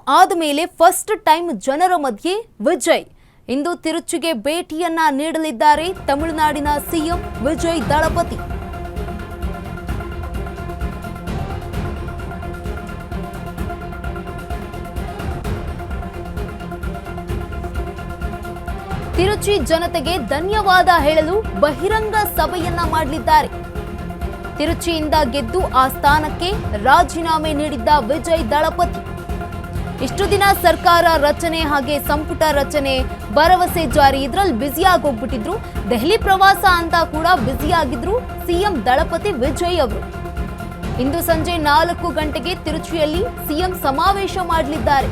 ಆದಮೇಲೆ first time ಜನರ ಮಧ್ಯೆ ವಿಜಯ್ ಇಂದು ತಿರುಚಿಗೆ ಭೇಟಿಯನ್ನ ನೀಡಲಿದ್ದಾರೆ ತಮಿಳುನಾಡಿನ ಸಿಎಂ ವಿಜಯ್ ದಳಪತಿ. ತಿರುಚಿ ಜನತೆಗೆ ಧನ್ಯವಾದ ಹೇಳಲು ಬಹಿರಂಗ ಸಭೆಯನ್ನ ಮಾಡಲಿದ್ದಾರೆ. ತಿರುಚಿಯಿಂದ ಗೆದ್ದು ಆ ಸ್ಥಾನಕ್ಕೆ ರಾಜೀನಾಮೆ ನೀಡಿದ್ದ ವಿಜಯ್ ದಳಪತಿ ಇಷ್ಟು ದಿನ ಸರ್ಕಾರ ರಚನೆ ಹಾಗೆ ಸಂಪುಟ ರಚನೆ ಭರವಸೆ ಜಾರಿ ಇದರಲ್ಲಿ ಬ್ಯುಸಿಯಾಗಿ ಹೋಗ್ಬಿಟ್ಟಿದ್ರು. ದೆಹಲಿ ಪ್ರವಾಸ ಅಂತ ಕೂಡ ಬ್ಯುಸಿಯಾಗಿದ್ರು ಸಿಎಂ ದಳಪತಿ ವಿಜಯ್ ಅವರು. ಇಂದು ಸಂಜೆ 4 ಗಂಟೆಗೆ ತಿರುಚಿಯಲ್ಲಿ ಸಿಎಂ ಸಮಾವೇಶ ಮಾಡಲಿದ್ದಾರೆ.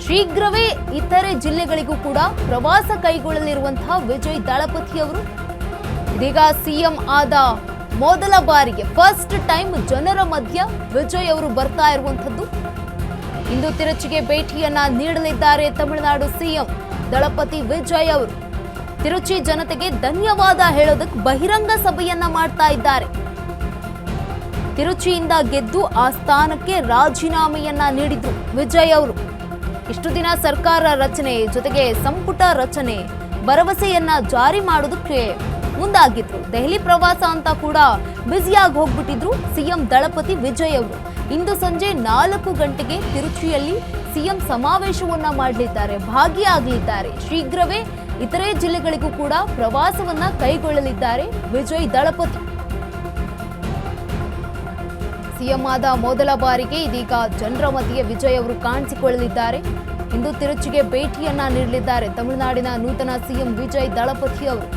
ಶೀಘ್ರವೇ ಇತರೆ ಜಿಲ್ಲೆಗಳಿಗೂ ಕೂಡ ಪ್ರವಾಸ ಕೈಗೊಳ್ಳಲಿರುವಂತಹ ವಿಜಯ್ ದಳಪತಿ ಅವರು ಇದೀಗ ಸಿಎಂ ಆದ ಮೊದಲ ಬಾರಿಗೆ ಫಸ್ಟ್ ಟೈಮ್ ಜನರ ಮಧ್ಯ ವಿಜಯ್ ಅವರು ಬರ್ತಾ ಇರುವಂತದ್ದು. ಇಂದು ತಿರುಚಿಗೆ ಭೇಟಿಯನ್ನ ನೀಡಲಿದ್ದಾರೆ ತಮಿಳುನಾಡು ಸಿಎಂ ದಳಪತಿ ವಿಜಯ್ ಅವರು. ತಿರುಚಿ ಜನತೆಗೆ ಧನ್ಯವಾದ ಹೇಳೋದಕ್ಕೆ ಬಹಿರಂಗ ಸಭೆಯನ್ನ ಮಾಡ್ತಾ ಇದ್ದಾರೆ. ತಿರುಚಿಯಿಂದ ಗೆದ್ದು ಆ ಸ್ಥಾನಕ್ಕೆ ರಾಜೀನಾಮೆಯನ್ನ ನೀಡಿದ್ರು ವಿಜಯ್ ಅವರು. ಇಷ್ಟು ದಿನ ಸರ್ಕಾರ ರಚನೆ ಜೊತೆಗೆ ಸಂಪುಟ ರಚನೆ ಭರವಸೆಯನ್ನ ಜಾರಿ ಮಾಡೋದಕ್ಕೆ ಮುಂದಾಗಿದ್ರು. ದೆಹಲಿ ಪ್ರವಾಸ ಅಂತ ಕೂಡ ಬ್ಯುಸಿಯಾಗಿ ಹೋಗ್ಬಿಟ್ಟಿದ್ರು ಸಿಎಂ ದಳಪತಿ ವಿಜಯ್ ಅವರು. ಇಂದು ಸಂಜೆ 4 ಗಂಟೆಗೆ ತಿರುಚಿಯಲ್ಲಿ ಸಿಎಂ ಸಮಾವೇಶವನ್ನ ಮಾಡಲಿದ್ದಾರೆ, ಭಾಗಿಯಾಗಲಿದ್ದಾರೆ. ಶೀಘ್ರವೇ ಇತರೆ ಜಿಲ್ಲೆಗಳಿಗೂ ಕೂಡ ಪ್ರವಾಸವನ್ನ ಕೈಗೊಳ್ಳಲಿದ್ದಾರೆ ವಿಜಯ್ ದಳಪತಿ. ಸಿಎಂ ಆದ ಮೊದಲ ಬಾರಿಗೆ ಇದೀಗ ಜನರ ಮಧ್ಯೆ ವಿಜಯ್ ಅವರು ಕಾಣಿಸಿಕೊಳ್ಳಲಿದ್ದಾರೆ. ಇಂದು ತಿರುಚಿಗೆ ಭೇಟಿಯನ್ನ ನೀಡಲಿದ್ದಾರೆ ತಮಿಳುನಾಡಿನ ನೂತನ ಸಿಎಂ ವಿಜಯ್ ದಳಪತಿ ಅವರು.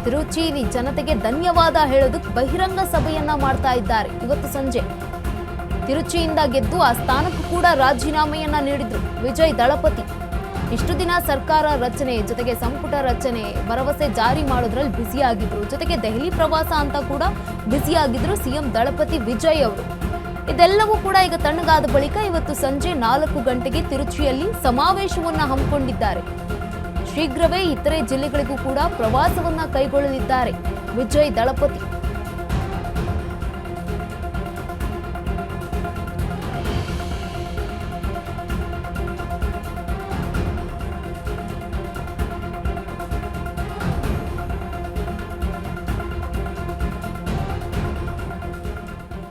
ತಿರುಚಿ ಜನತೆಗೆ ಧನ್ಯವಾದ ಹೇಳೋದಕ್ಕೆ ಬಹಿರಂಗ ಸಭೆಯನ್ನ ಮಾಡ್ತಾ ಇದ್ದಾರೆ. ಇವತ್ತು ಸಂಜೆ ತಿರುಚಿಯಿಂದ ಗೆದ್ದು ಆ ಸ್ಥಾನಕ್ಕೂ ಕೂಡ ರಾಜೀನಾಮೆಯನ್ನ ನೀಡಿದ್ರು ವಿಜಯ್ ದಳಪತಿ. ಇಷ್ಟು ದಿನ ಸರ್ಕಾರ ರಚನೆ ಜೊತೆಗೆ ಸಂಪುಟ ರಚನೆ ಭರವಸೆ ಜಾರಿ ಮಾಡೋದ್ರಲ್ಲಿ ಬ್ಯುಸಿಯಾಗಿದ್ರು. ಜೊತೆಗೆ ದೆಹಲಿ ಪ್ರವಾಸ ಅಂತ ಕೂಡ ಬ್ಯುಸಿಯಾಗಿದ್ರು ಸಿಎಂ ದಳಪತಿ ವಿಜಯ್ ಅವರು. ಇದೆಲ್ಲವೂ ಕೂಡ ಈಗ ತಣ್ಣಗಾದ ಬಳಿಕ ಇವತ್ತು ಸಂಜೆ 4 ಗಂಟೆಗೆ ತಿರುಚಿಯಲ್ಲಿ ಸಮಾವೇಶವನ್ನ ಹಮ್ಮಿಕೊಂಡಿದ್ದಾರೆ. ಶೀಘ್ರವೇ ಇತರೆ ಜಿಲ್ಲೆಗಳಿಗೂ ಕೂಡ ಪ್ರವಾಸವನ್ನ ಕೈಗೊಳ್ಳಲಿದ್ದಾರೆ ವಿಜಯ್ ದಳಪತಿ.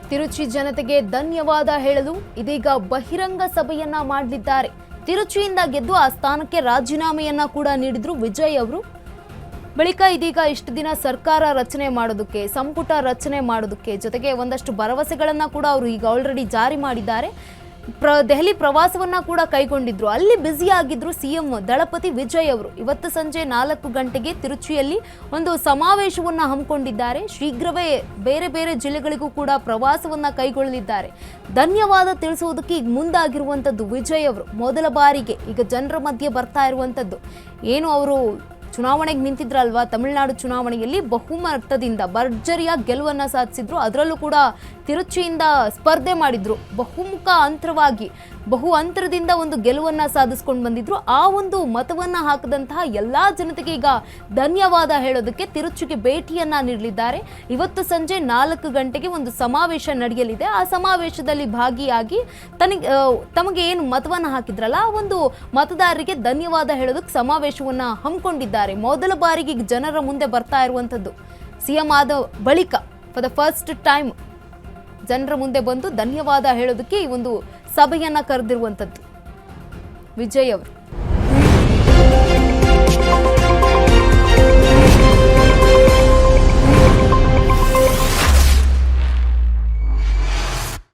ತಿರುಚಿ ಜನತೆಗೆ ಧನ್ಯವಾದ ಹೇಳಲು ಇದೀಗ ಬಹಿರಂಗ ಸಭೆಯನ್ನ ಮಾಡಲಿದ್ದಾರೆ. ತಿರುಚಿಯಿಂದ ಗೆದ್ದು ಆ ಸ್ಥಾನಕ್ಕೆ ರಾಜೀನಾಮೆಯನ್ನ ಕೂಡ ನೀಡಿದ್ರು ವಿಜಯ್ ಅವರು. ಬಳಿಕ ಇದೀಗ ಇಷ್ಟು ದಿನ ಸರ್ಕಾರ ರಚನೆ ಮಾಡೋದಕ್ಕೆ ಸಂಪುಟ ರಚನೆ ಮಾಡೋದಕ್ಕೆ ಜೊತೆಗೆ ಒಂದಷ್ಟು ಭರವಸೆಗಳನ್ನ ಕೂಡ ಅವರು ಈಗ ಆಲ್ರೆಡಿ ಜಾರಿ ಮಾಡಿದ್ದಾರೆ. ದೆಹಲಿ ಪ್ರವಾಸವನ್ನ ಕೂಡ ಕೈಗೊಂಡಿದ್ರು. ಅಲ್ಲಿ ಬ್ಯುಸಿ ಆಗಿದ್ರು ಸಿಎಂ ದಳಪತಿ ವಿಜಯ್ ಅವರು. ಇವತ್ತು ಸಂಜೆ 4 ಗಂಟೆಗೆ ತಿರುಚಿಯಲ್ಲಿ ಒಂದು ಸಮಾವೇಶವನ್ನ ಹಮ್ಮಿಕೊಂಡಿದ್ದಾರೆ. ಶೀಘ್ರವೇ ಬೇರೆ ಬೇರೆ ಜಿಲ್ಲೆಗಳಿಗೂ ಕೂಡ ಪ್ರವಾಸವನ್ನ ಕೈಗೊಳ್ಳಲಿದ್ದಾರೆ. ಧನ್ಯವಾದ ತಿಳಿಸುವುದಕ್ಕೆ ಈಗ ಮುಂದಾಗಿರುವಂಥದ್ದು ವಿಜಯ್ ಅವರು. ಮೊದಲ ಬಾರಿಗೆ ಈಗ ಜನರ ಮಧ್ಯೆ ಬರ್ತಾ ಇರುವಂಥದ್ದು. ಏನು ಅವರು ಚುನಾವಣೆಗೆ ನಿಂತಿದ್ರಲ್ವಾ, ತಮಿಳುನಾಡು ಚುನಾವಣೆಯಲ್ಲಿ ಬಹುಮತದಿಂದ ಭರ್ಜರಿಯ ಗೆಲುವನ್ನ ಸಾಧಿಸಿದ್ರು. ಅದರಲ್ಲೂ ಕೂಡ ತಿರುಚಿಯಿಂದ ಸ್ಪರ್ಧೆ ಮಾಡಿದ್ರು. ಬಹುಮುಖ ಅಂತರವಾಗಿ ಬಹು ಅಂತರದಿಂದ ಒಂದು ಗೆಲುವನ್ನ ಸಾಧಿಸ್ಕೊಂಡು ಬಂದಿದ್ರು. ಆ ಒಂದು ಮತವನ್ನ ಹಾಕದಂತಹ ಎಲ್ಲಾ ಜನತೆಗೆ ಈಗ ಧನ್ಯವಾದ ಹೇಳೋದಕ್ಕೆ ತಿರುಚಿಗೆ ಭೇಟಿಯನ್ನ ನೀಡಲಿದ್ದಾರೆ. ಇವತ್ತು ಸಂಜೆ 4 ಗಂಟೆಗೆ ಒಂದು ಸಮಾವೇಶ ನಡೆಯಲಿದೆ. ಆ ಸಮಾವೇಶದಲ್ಲಿ ಭಾಗಿಯಾಗಿ ತಮಗೆ ಏನು ಮತವನ್ನ ಹಾಕಿದ್ರಲ್ಲ ಆ ಒಂದು ಮತದಾರರಿಗೆ ಧನ್ಯವಾದ ಹೇಳೋದಕ್ಕೆ ಸಮಾವೇಶವನ್ನ ಹಮ್ಮಿಕೊಂಡಿದ್ದಾರೆ. ಮೊದಲ ಬಾರಿಗೆ ಜನರ ಮುಂದೆ ಬರ್ತಾ ಇರುವಂತದ್ದು. ಸಿಎಂ ಆದ ಬಳಿಕ ಫಾರ್ ದ ಫಸ್ಟ್ ಟೈಮ್ ಜನರ ಮುಂದೆ ಬಂದು ಧನ್ಯವಾದ ಹೇಳೋದಕ್ಕೆ ಈ ಒಂದು ಸಭೆಯನ್ನ ಕರೆದಿರುವಂತದ್ದು ವಿಜಯ್ ಅವರು.